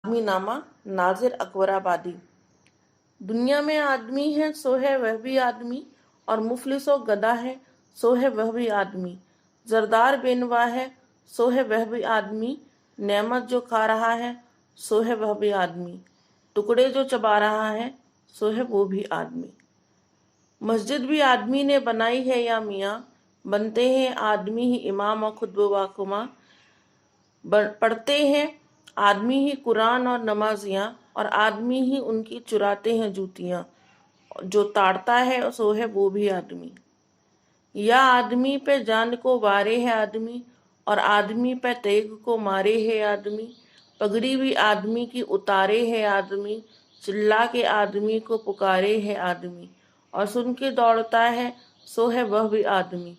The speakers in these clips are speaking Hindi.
आदमी नामा नाजिर अकबराबादी। दुनिया में आदमी है सो है वह भी आदमी, और मुफलिसो गदा है सो है वह भी आदमी। जरदार बेनवा है सो है वह भी आदमी, नेमत जो खा रहा है सो है वह भी आदमी, टुकड़े जो चबा रहा है सो है वो भी आदमी। मस्जिद भी आदमी ने बनाई है या मियाँ, बनते हैं आदमी ही इमाम और खुतबा वाकुमा। पढ़ते हैं आदमी ही कुरान और नमाजियाँ, और आदमी ही उनकी चुराते हैं जूतियाँ। जो ताड़ता है सो है वो भी आदमी। या आदमी पे जान को वारे है आदमी, और आदमी पे तेग को मारे है आदमी। पगड़ी भी आदमी की उतारे है आदमी, चिल्ला के आदमी को पुकारे है आदमी। और सुन के दौड़ता है सो है वह भी आदमी।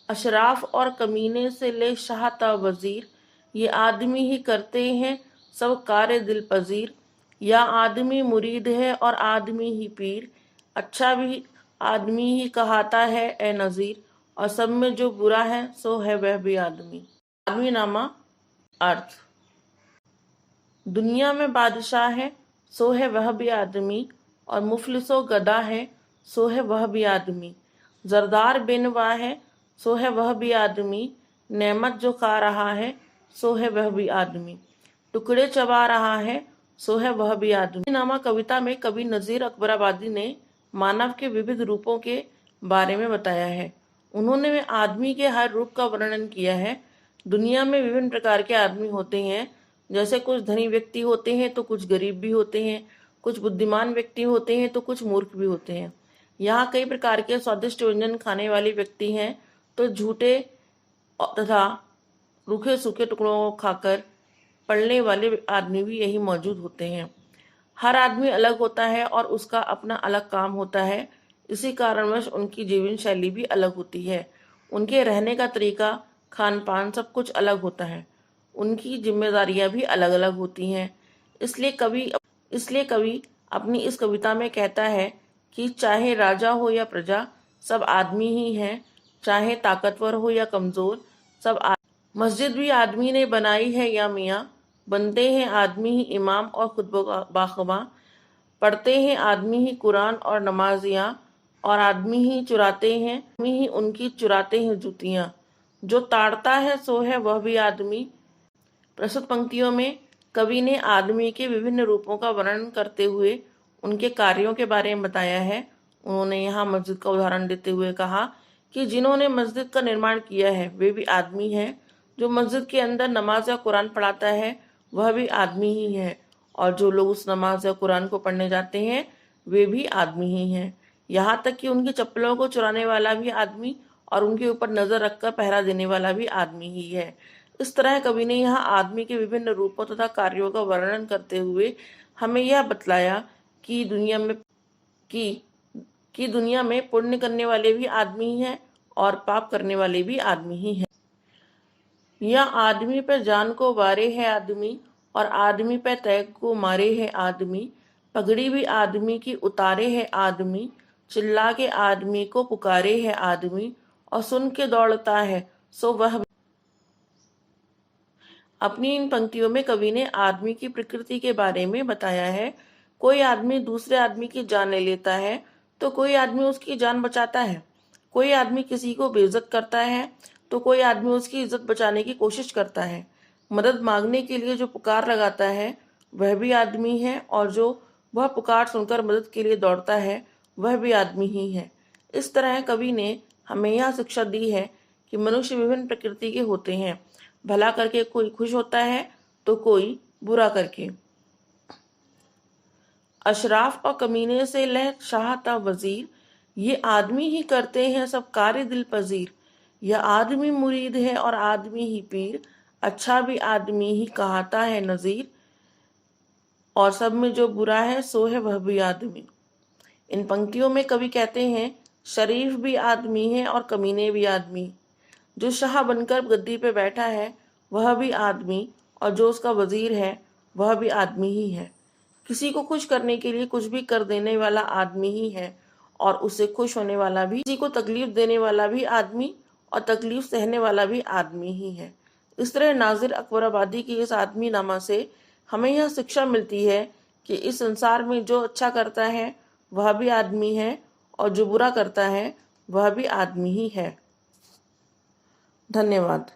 अशराफ और कमीने से ले शाह ता वजीर, ये आदमी ही करते हैं सब कार्य दिल पजीर। या आदमी मुरीद है और आदमी ही पीर, अच्छा भी आदमी ही कहाता है ए नज़ीर। और सब में जो बुरा है सो है वह भी आदमी। आदमी नामा अर्थ। दुनिया में बादशाह है सो है वह भी आदमी, और मुफलिसो गदा है सो है वह भी आदमी। जरदार बेनवा है सो है वह भी आदमी, नेमत जो खा रहा है सो है वह भी आदमी, टुकड़े चबा रहा है सो है वह भी आदमी। नामा कविता में कवि नज़ीर अकबराबादी ने मानव के विविध रूपों के बारे में बताया है। उन्होंने आदमी के हर रूप का वर्णन किया है। दुनिया में विभिन्न प्रकार के आदमी होते हैं, जैसे कुछ धनी व्यक्ति होते हैं तो कुछ गरीब भी होते हैं, कुछ बुद्धिमान व्यक्ति होते हैं तो कुछ मूर्ख भी होते हैं। यहाँ कई प्रकार के स्वादिष्ट व्यंजन खाने वाले व्यक्ति हैं तो झूठे तथा रूखे सूखे टुकड़ों को खाकर पढ़ने वाले आदमी भी यही मौजूद होते हैं। हर आदमी अलग होता है और उसका अपना अलग काम होता है। इसी कारणवश उनकी जीवन शैली भी अलग होती है। उनके रहने का तरीका, खान पान सब कुछ अलग होता है। उनकी जिम्मेदारियां भी अलग अलग होती हैं। इसलिए कवि अपनी इस कविता में कहता है कि चाहे राजा हो या प्रजा, सब आदमी ही हैं। चाहे ताकतवर हो या कमजोर, मस्जिद भी आदमी ने बनाई है या मियाँ, बनते हैं आदमी ही इमाम और खुतबा बाखुमा। पढ़ते हैं आदमी ही कुरान और नमाजियाँ, और आदमी ही उनकी चुराते हैं जूतियाँ। जो ताड़ता है सो है वह भी आदमी। प्रस्तुत पंक्तियों में कवि ने आदमी के विभिन्न रूपों का वर्णन करते हुए उनके कार्यों के बारे में बताया है। उन्होंने यहाँ मस्जिद का उदाहरण देते हुए कहा कि जिन्होंने मस्जिद का निर्माण किया है वे भी आदमी हैं। जो मस्जिद के अंदर नमाज या कुरान पढ़ाता है वह भी आदमी ही है, और जो लोग उस नमाज या कुरान को पढ़ने जाते हैं वे भी आदमी ही हैं। यहाँ तक कि उनकी चप्पलों को चुराने वाला भी आदमी और उनके ऊपर नजर रखकर पहरा देने वाला भी आदमी ही है। इस तरह कवि ने यहाँ आदमी के विभिन्न रूपों तथा कार्यों का वर्णन करते हुए हमें यह बतलाया कि दुनिया में पुण्य करने वाले भी आदमी ही हैं और पाप करने वाले भी आदमी ही हैं। या आदमी पे जान को वारे है आदमी, और आदमी पे तैग को मारे है आदमी। पगड़ी भी आदमी की उतारे है आदमी, चिल्ला के आदमी को पुकारे है आदमी। और सुन के दौड़ता है सो वह। अपनी इन पंक्तियों में कवि ने आदमी की प्रकृति के बारे में बताया है। कोई आदमी दूसरे आदमी की जान ले लेता है तो कोई आदमी उसकी जान बचाता है। कोई आदमी किसी को बेइज्जत करता है तो कोई आदमी उसकी इज्जत बचाने की कोशिश करता है। मदद मांगने के लिए जो पुकार लगाता है वह भी आदमी है, और जो वह पुकार सुनकर मदद के लिए दौड़ता है वह भी आदमी ही है। इस तरह कवि ने हमें यह शिक्षा दी है कि मनुष्य विभिन्न प्रकृति के होते हैं। भला करके कोई खुश होता है तो कोई बुरा करके। अशराफ और कमीने से लह शाह ता वजीर, ये आदमी ही करते हैं सब कार्य दिल पजीर। यह आदमी मुरीद है और आदमी ही पीर, अच्छा भी आदमी ही कहाता है नज़ीर। और सब में जो बुरा है सो है वह भी आदमी। इन पंक्तियों में कवि कहते हैं शरीफ भी आदमी है और कमीने भी आदमी। जो शाह बनकर गद्दी पे बैठा है वह भी आदमी, और जो उसका वजीर है वह भी आदमी ही है। किसी को खुश करने के लिए कुछ भी कर देने वाला आदमी ही है, और उसे खुश होने वाला भी, किसी को तकलीफ देने वाला भी आदमी और तकलीफ सहने वाला भी आदमी ही है। इस तरह नाजिर अकबराबादी की इस आदमी नामा से हमें यह शिक्षा मिलती है कि इस संसार में जो अच्छा करता है वह भी आदमी है और जो बुरा करता है वह भी आदमी ही है। धन्यवाद।